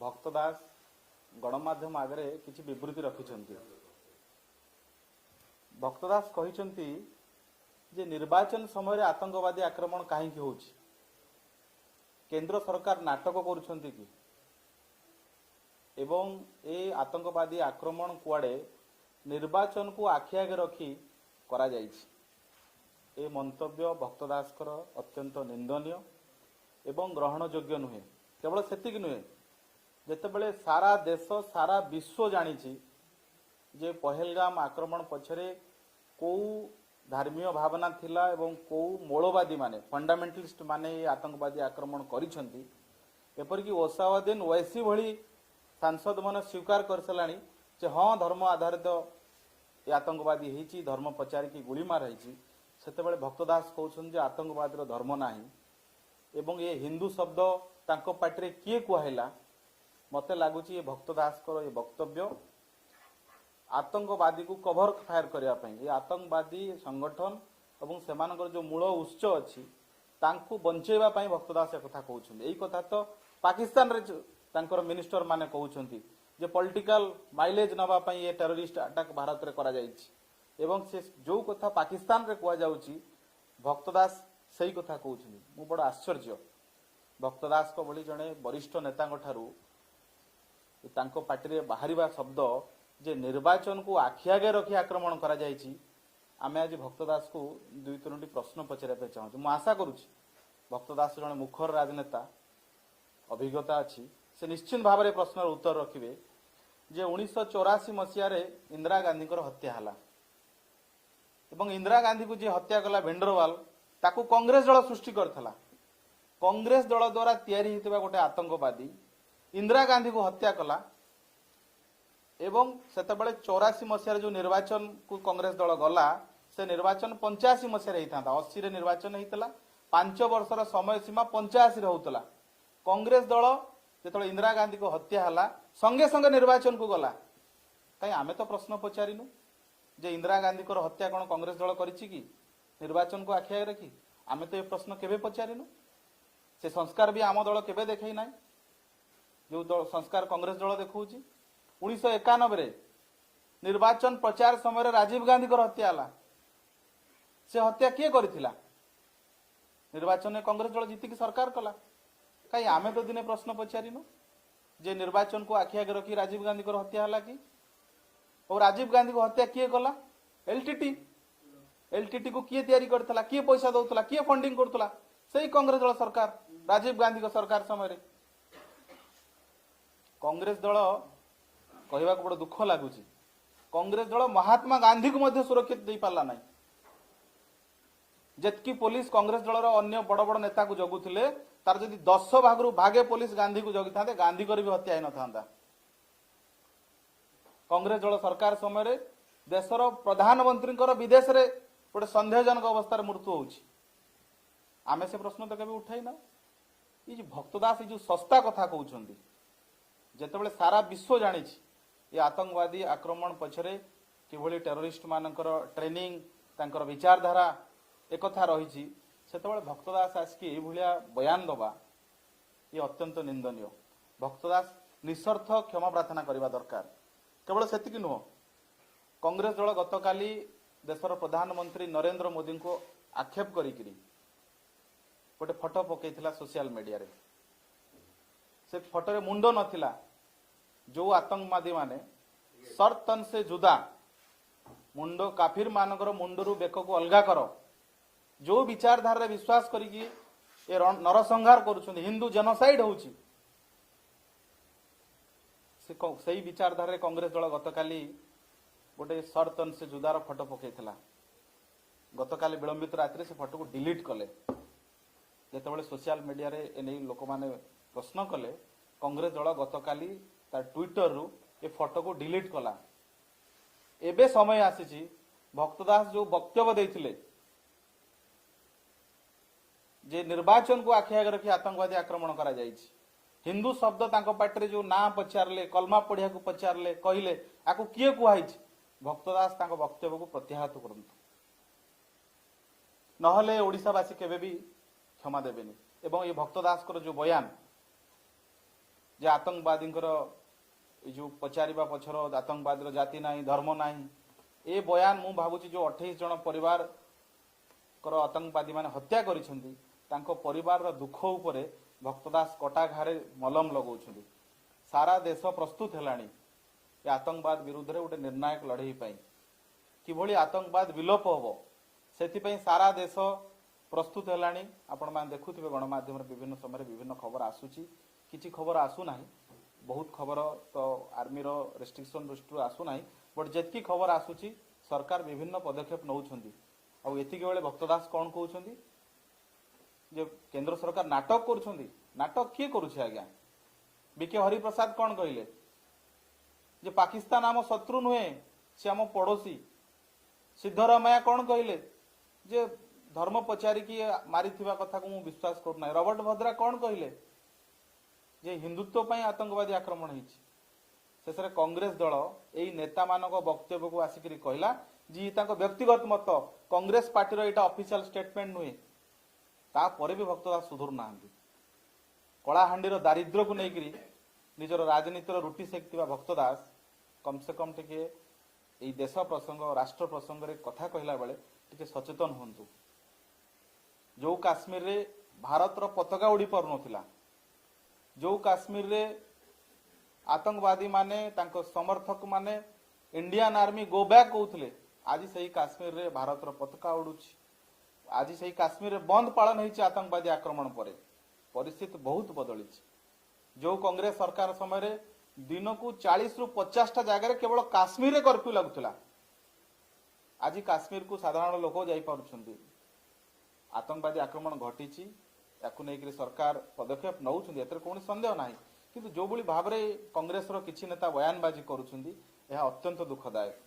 भक्त दास गणमाध्यम आगे किसी विवृत्ति रखिंट भक्त दास कहते जे निर्वाचन समय आतंकवादी आक्रमण कहीं हो केंद्र सरकार नाटक करुछंती कि एवं ए आतंकवादी आक्रमण कुआडे निर्वाचन को आखि आगे रखी करा जायछि। ए मंतव्य भक्त दासकर अत्यंत निंदनीय एवं ग्रहण योग्य नुहे। केवल सेतिक नुहे, जेतेबेले सारा देश सारा विश्व जानिछि जे पहलगाम आक्रमण पछरे को धार्मिक भावना थिला एवं को मौलवादी माने फंडामेंटलिस्ट माने आतंकवादी आक्रमण करिसंती। एपरिक ओसावादीन वैसी भली सांसद मन स्वीकार कर सलानी जे हाँ धर्म आधारित आतंकवादी होती धर्म पचारिकी गुली मार होती। सेतेबेले भक्तदास कहउछन जे आतंकवादी धर्म नाही एवं ये हिंदू शब्द तांको पाटिरे किए कुहाइला। मते लागुची ये भक्तदास ये वक्तव्य आतंकवादी को कभर फायर करने पई ये आतंकवादी संगठन एवं सेमानकर जो मूल उत्स अच्छी तांको बंचेबा पई भक्तदास कथा कहउछन। एई कथा तो पाकिस्तान रे तांकर मिनिस्टर माने कहउछंती जे पॉलिटिकल माइलेज नबा पई ये टेररिस्ट अटैक भारत रे करा जायछि एवं से जो कथा पाकिस्तान रे कुआ जाउछि भक्तदास सही कथा कहउछन। मु बड़ आश्चर्य भक्तदास को बली जने वरिष्ठ नेता ठारू तांको पार्टी रे बाहरिबा शब्द जे निर्वाचन को आखि आगे रखी आक्रमण करा जायछि। आमे आज भक्तदास को दुई तीनोटी प्रश्न पचारे पे चाहूँ। मु आशा करुछि भक्तदास जने मुखर राजनेता अभिज्ञता अच्छी से निश्चित भाव में प्रश्नर उत्तर रखिबे जे 1984 मसीह इंदिरा गांधी हत्या हला एवं इंदिरा गांधी को जे हत्या कला भेंडरवाल ताकू कांग्रेस दल सृष्टि करथला। कांग्रेस दल द्वारा तैयारी होइतबा गोटे आतंकवादी इंदिरा गांधी को हत्या कला एवं सेतबेले 84 मसीह जो निर्वाचन को कांग्रेस दल गला से निर्वाचन 85 मसीह होता 80 रे निर्वाचन होता 5 वर्षर समय सीमा 85 रे होतला। कांग्रेस दल जो इंदिरा गांधी को हत्या हला संगे संगे निर्वाचन को गला। कहीं आमे तो प्रश्न पचारिनु जे इंदिरा गांधी को हत्या कौन कांग्रेस दल करिछि कि निर्वाचन को आखि आगे रखी? आमे तो ये प्रश्न केबे पचारिनु। से संस्कार भी आम दल केबे देखै नाइ जो दल संस्कार कांग्रेस दल देखौछि। 1991 निर्वाचन प्रचार समय राजीव गांधी को हत्या हला। से हत्या किए करथिला? निर्वाचन में कांग्रेस दल जीतिकी सरकार कला। कहीं आमे तो दिने प्रश्न पचारिनु जे निर्वाचन को आखि आगे रखी राजीव गांधी को हत्या हला कि? और राजीव गांधी को हत्या किए कला? एलटीटी को किए तैयारी करथला, किए पैसा दउथला, किए फंडिंग करथला? सही कांग्रेस दल सरकार राजीव गांधी को सरकार समय कांग्रेस दल कहवा बड़ दुख लगुच। कांग्रेस दल महात्मा गांधी को मध्य सुरक्षित दे पाला ना। जेतकी पुलिस कांग्रेस दलर अन्य बड़ बड़ नेता को जगुले तार जदि 10 भागरू भागे पुलिस गांधी को जगी था गांधी को भी हत्या न था। कांग्रेस दल सरकार समय देशर प्रधानमंत्री विदेश रे गोटे संदेहजनक अवस्था मृत्यु होउछि। आमे से प्रश्न तो केबे उठाई ना। ये भक्तदास ये जो सस्ता कथा कहउछंती जेतेबेले सारा विश्व जानिछि ये आतंकवादी आक्रमण पछरे किभली टेररिस्ट मानकर ट्रेनिंग तांकर विचारधारा एक कथा रही सेतेबेले भक्तदास आसिक ये बयान दबा ये अत्यंत निंदनीय। भक्तदास निस्वार्थ क्षमा प्रार्थना करने दरकार। केवल सेतिक नुह कांग्रेस दल गतकाली देशर प्रधानमंत्री नरेंद्र मोदी को आक्षेप करी गोटे फोटो पकईला सोशल मीडिया रे। से फोटो रे मुंड नथिला। जो आतंकवादी माने सर्तन से जुदा मुंडो काफिर मानकर मुंडरू बेक को अलगा करो जो विचारधारा विश्वास करिकी ए नरसंहार करुछन हिंदू जेनोसाइड होउछि से विचारधारा कांग्रेस दल गतकाली गोटे सर्तन से जुदार फोटो पकईला। गतकाली विलंबित रात्रि से फोटो को डिलीट कले। जेतेबेले सोशल मीडिया रे एने लोक माने प्रश्न कले कांग्रेस दल गतकाली तार ट्विटर रु ए फोटो को डिलीट कला। एबे समय आसीछि भक्तदास जो वक्तव्य देथिले जे निर्वाचन को आखि आगे रखी आतंकवादी आक्रमण करा जायछि। हिंदू शब्द तांको पाटरे जो ना पचारले कलमा पढ़िया को पचारले कहिले आकु किए कुहाइछि भक्तदास तांको वक्तव्य को प्रत्याहृत करंतु नहले ओडिशावासी केबे भी क्षमा देबेनी। एवं ये भक्तदास जो बयान जे आतंकवादीଙ୍କର ଏ जो पचारिबा पछर आतंकवादी जाति नाही धर्म नाही ए बयान मु भावुची जो 28 जन परिवार कर आतंकवादी माने हत्या करिसेंती तांको परिवार रो दुख उपरे भक्तदास कटा घारे मलम लगाउछंती सारा देश प्रस्तुत हेलाणी ए आतंकवाद विरुद्ध रे गोटे निर्णायक लड़ाई पाई किभली आतंकवाद विलोप होबो सेति सारा देश प्रस्तुत हेलाणी आपण मान देखुथिबे गणमाध्यम विभिन्न समय विभिन्न खबर आसुची किछि खबर आसु नाही बहुत खबर तो आर्मी रो रेस्ट्रिक्शन दृष्टि आसु नाही बट जेतकी खबर आसुची सरकार विभिन्न पदक्षेप नउछंती आ एतिके बेले भक्तदास कोन कहउछंती जे केंद्र सरकार नाटक करूछंती नाटक किए करूछ आज्ञा बीके हरिप्रसाद कोन कहिले जे पाकिस्तान आम शत्रु नुहे से आम पड़ोसी सिद्धरामैया कोन कहिले जे धर्म पचारी की मारिथिबा कथा को मु विश्वास करू नाही रॉबर्ट भद्रा कोन कहिले जे हिंदुत्व पई आतंकवादी आक्रमण होईछि शेषरे कांग्रेस दल एई नेता मानक वक्तव्य को आसिकरी कहला जी ताको व्यक्तिगत मत कांग्रेस पार्टी रो एटा ऑफिशियल स्टेटमेंट नुहे ता परे भी भक्तदास सुधुर नाहंती कलाहांडीर दारिद्र्य को लेकर निजर राजनीतिर रुटी सेकथिबा भक्तदास कम से कम टिके एई देश प्रसंग राष्ट्र प्रसंग रे कथा कहला बेले टिके सचेतन होंतु जो काश्मीर रे भारत रो पताका उड़ी पर नथिला जो काश्मीर रे आतंकवादी माने तांको समर्थक माने इंडियन आर्मी गो बैक कहउथले आज सही काश्मीर रे भारत रो पताका उडुछि आज सही काश्मीर रे बंद पालन होईछि आतंकवादी आक्रमण परे परिस्थिति बहुत बदली जो कांग्रेस सरकार समय दिन को 40 रु 50 टा जगह केवल काश्मीर रे कर्फ्यू लगुला आज काश्मीर को साधारण लोक जाई पारुछंती आतंकवादी आक्रमण घटी याकू नहीं सरकार पदक्षेप नौछंती एतर कोन संदेह नाही किंतु जो बली भाबरे कांग्रेस रो किछि नेता बयानबाजी करूछंती यह अत्यंत दुखदायक।